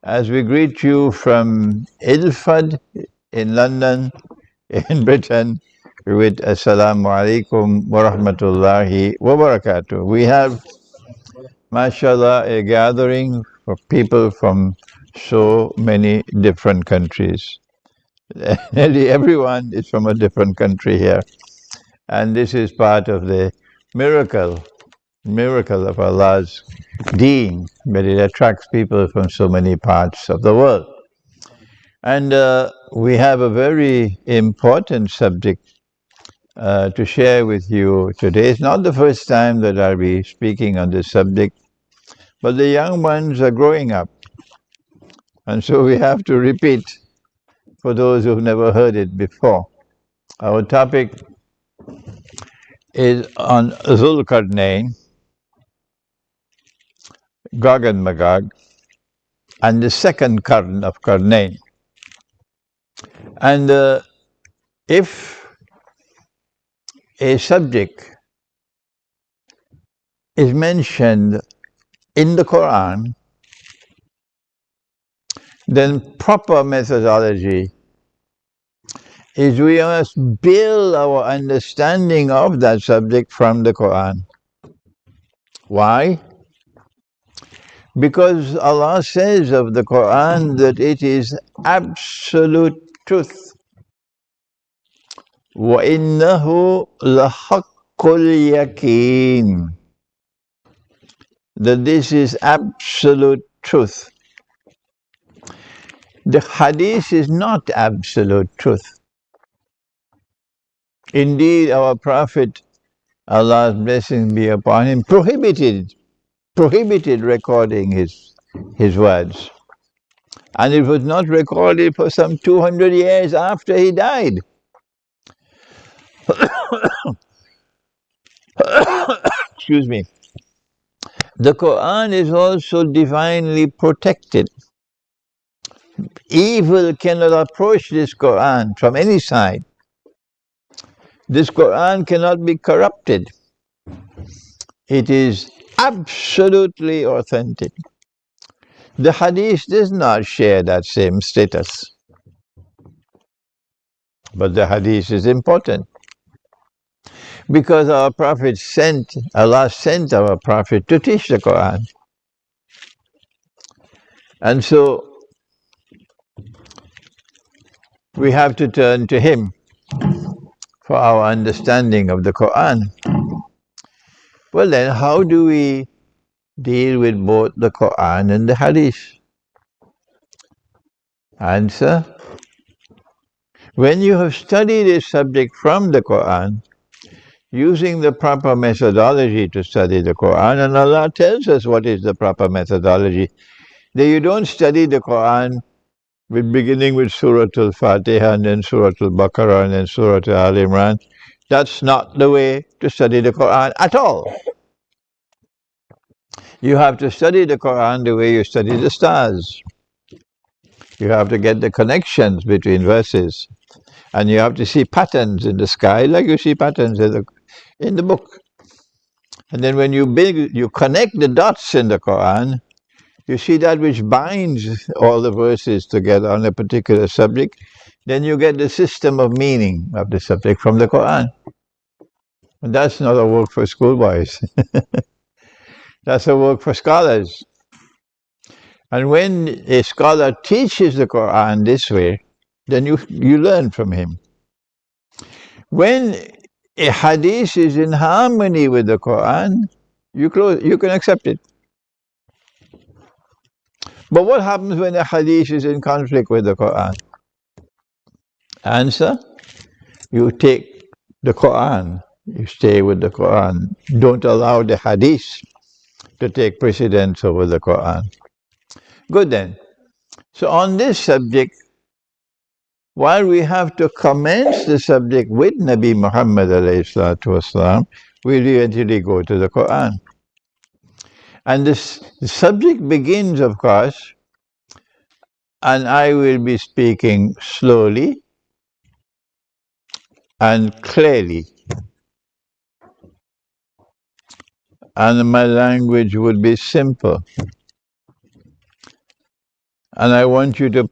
as we greet you from Ilford in London, in Britain, with Assalamu alaikum wa rahmatullahi wa barakatuh. We have, mashallah, a gathering of people from so many different countries. Nearly everyone is from a different country here. And this is part of the miracle of Allah's deen, that it attracts people from so many parts of the world. And we have a very important subject to share with you today. It's not the first time that I'll be speaking on this subject, but the young ones are growing up. And so we have to repeat for those who've never heard it before. Our topic is on قەڕنەین, Gog and Magog, and the second Qarn of قەڕنەین. And if a subject is mentioned in the Quran, then proper methodology is we must build our understanding of that subject from the Quran. Why? Because Allah says of the Quran that it is absolute truth. وَإِنَّهُ لَحَقُّ الْيَقِينِ. That this is absolute truth. The hadith is not absolute truth. Indeed, our Prophet, Allah's blessings be upon him, prohibited recording his words. And it was not recorded for some 200 years after he died. Excuse me. The Quran is also divinely protected. Evil cannot approach this Quran from any side. This Quran cannot be corrupted. It is absolutely authentic. The Hadith does not share that same status. But the Hadith is important. Because our Prophet Allah sent our Prophet to teach the Quran. And so we have to turn to him for our understanding of the Quran. Well then, how do we deal with both the Quran and the Hadith? Answer: when you have studied a subject from the Quran, using the proper methodology to study the Quran, and Allah tells us what is the proper methodology, that you don't study the Quran beginning with Surah Al-Fatiha and then Surah Al-Baqarah and then Surah Al-Imran. That's not the way to study the Quran at all. You have to study the Quran the way you study the stars. You have to get the connections between verses. And you have to see patterns in the sky like you see patterns in the book. And then when you connect the dots in the Quran, you see that which binds all the verses together on a particular subject, then you get the system of meaning of the subject from the Quran. And that's not a work for schoolboys. That's a work for scholars. And when a scholar teaches the Quran this way, then you learn from him. When a hadith is in harmony with the Quran, you can accept it. But what happens when a hadith is in conflict with the Quran? Answer: you take the Quran. You stay with the Quran. Don't allow the hadith to take precedence over the Quran. Good then. So on this subject, while we have to commence the subject with Nabi Muhammad alayhi salatu wasalam, we eventually go to the Quran. And the subject begins, of course, and I will be speaking slowly and clearly. And my language would be simple. And I want you to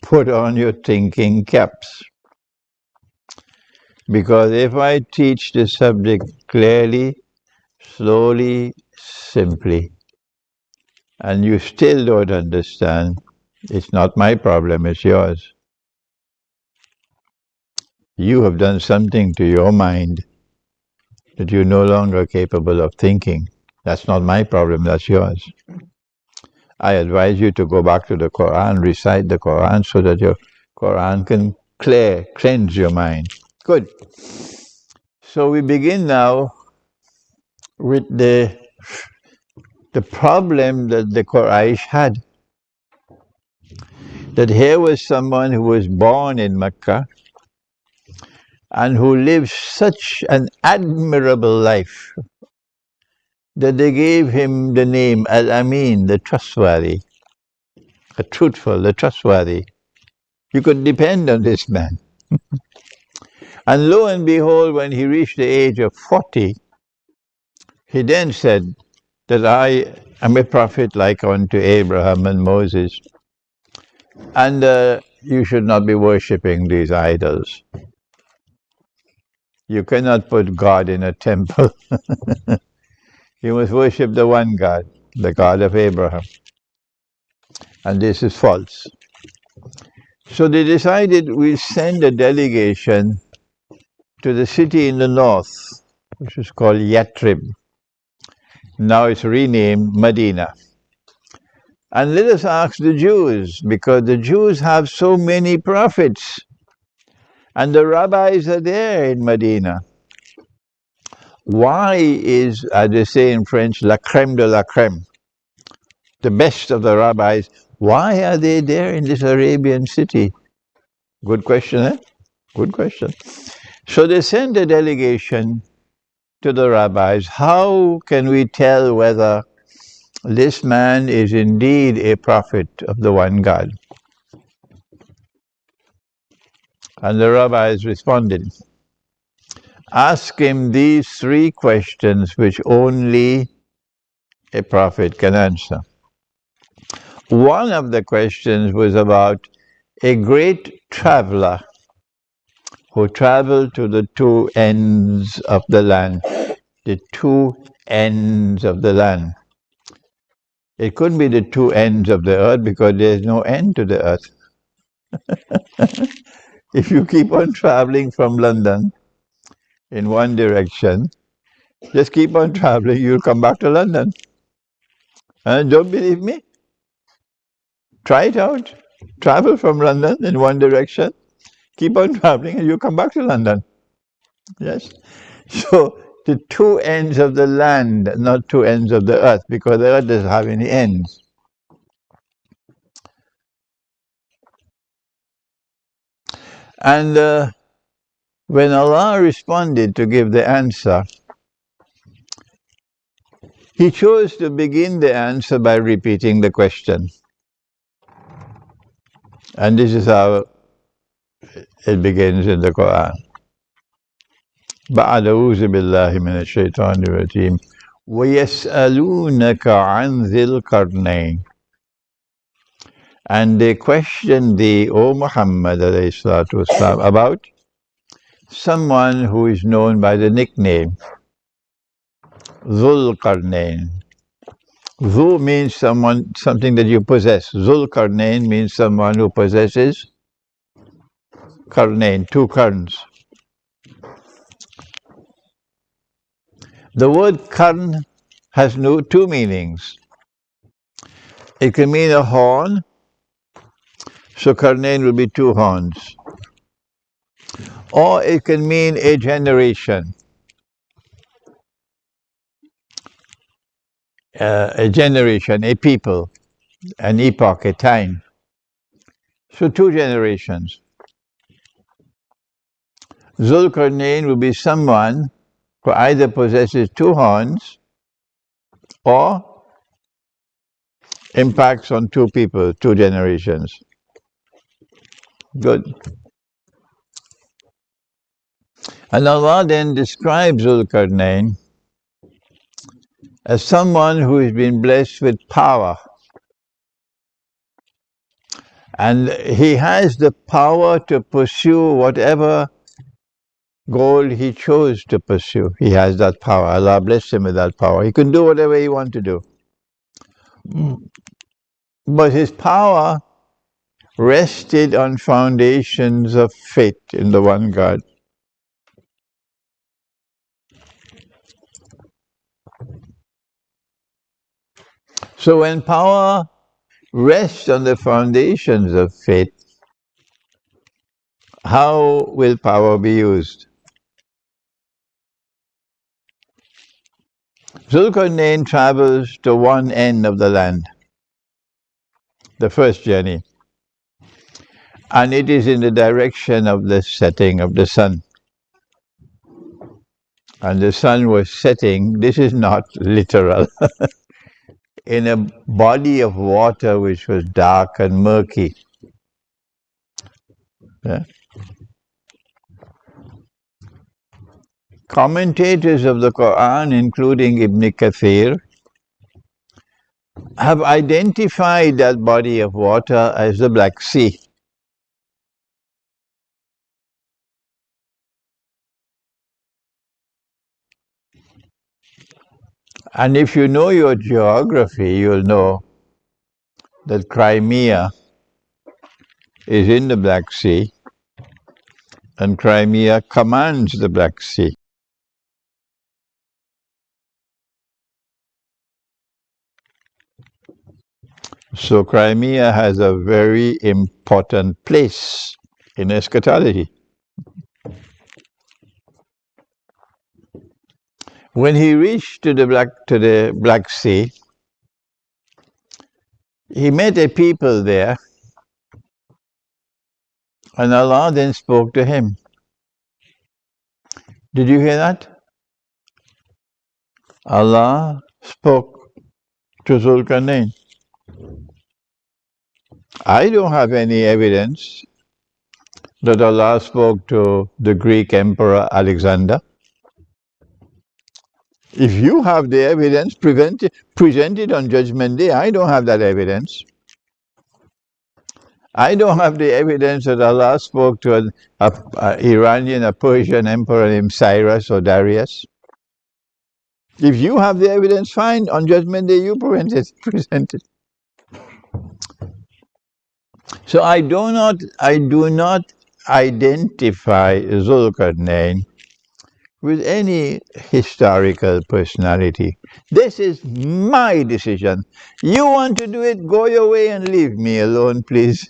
put on your thinking caps. Because if I teach the subject clearly, slowly, simply, and you still don't understand, it's not my problem, it's yours. You have done something to your mind that you're no longer capable of thinking. That's not my problem, that's yours. I advise you to go back to the Quran, recite the Quran so that your Quran can cleanse your mind. Good. So we begin now with the problem that the Quraysh had. That here was someone who was born in Mecca and who lived such an admirable life that they gave him the name Al-Amin, the trustworthy, the truthful, the trustworthy. You could depend on this man. And lo and behold, when he reached the age of 40, he then said that I am a prophet like unto Abraham and Moses, and you should not be worshipping these idols. You cannot put God in a temple. You must worship the one God, the God of Abraham. And this is false. So they decided we'll send a delegation to the city in the north, which is called Yathrib. Now it's renamed Medina. And let us ask the Jews, because the Jews have so many prophets, and the rabbis are there in Medina. Why is, as they say in French, la crème de la crème, the best of the rabbis, why are they there in this Arabian city? Good question, eh? Good question. So they sent a delegation to the rabbis. How can we tell whether this man is indeed a prophet of the one God? And the rabbis responded, ask him these three questions which only a prophet can answer. One of the questions was about a great traveler who traveled to the two ends of the land. The two ends of the land. It couldn't be the two ends of the earth because there's no end to the earth. If you keep on traveling from London in one direction, just keep on traveling, you'll come back to London. And don't believe me? Try it out. Travel from London in one direction, keep on traveling, and you'll come back to London. Yes? So, the two ends of the land, not two ends of the earth, because the earth doesn't have any ends. And when Allah responded to give the answer, He chose to begin the answer by repeating the question. And this is how it begins in the Quran. بعد أعوذ بالله من الشيطان الرجيم ويسألونك عن ذي القرنين. And they question thee, O Muhammad والسلام, about someone who is known by the nickname Dhul Qarnayn. Dhu means someone, something that you possess. Dhul Qarnayn means someone who possesses Qarnayn, two corns. The word qarn has two meanings. It can mean a horn, so Qarnayn will be two horns. Or it can mean a generation. A generation, a people, an epoch, a time. So two generations. Zulkarnain will be someone who either possesses two horns or impacts on two people, two generations. Good. And Allah then describes Zulkarnain as someone who has been blessed with power. And he has the power to pursue whatever goal he chose to pursue. He has that power. Allah blessed him with that power. He can do whatever he wants to do. But his power rested on foundations of faith in the one God. So when power rests on the foundations of faith, how will power be used? Zulkarnain travels to one end of the land, the first journey, and it is in the direction of the setting of the sun. And the sun was setting, this is not literal, in a body of water which was dark and murky. Yeah. Commentators of the Quran, including Ibn Kathir, have identified that body of water as the Black Sea. And if you know your geography, you'll know that Crimea is in the Black Sea, and Crimea commands the Black Sea. So Crimea has a very important place in eschatology. When he reached to the Black Sea, he met a people there, and Allah then spoke to him. Did you hear that? Allah spoke to Zulkarnain. I don't have any evidence that Allah spoke to the Greek Emperor Alexander. If you have the evidence, present it on Judgment Day. I don't have that evidence. I don't have the evidence that Allah spoke to an Iranian, a Persian emperor named Cyrus or Darius. If you have the evidence, fine. On Judgment Day, you present it. So I do not identify Zulkarnain with any historical personality. This is my decision. You want to do it, go your way and leave me alone, please.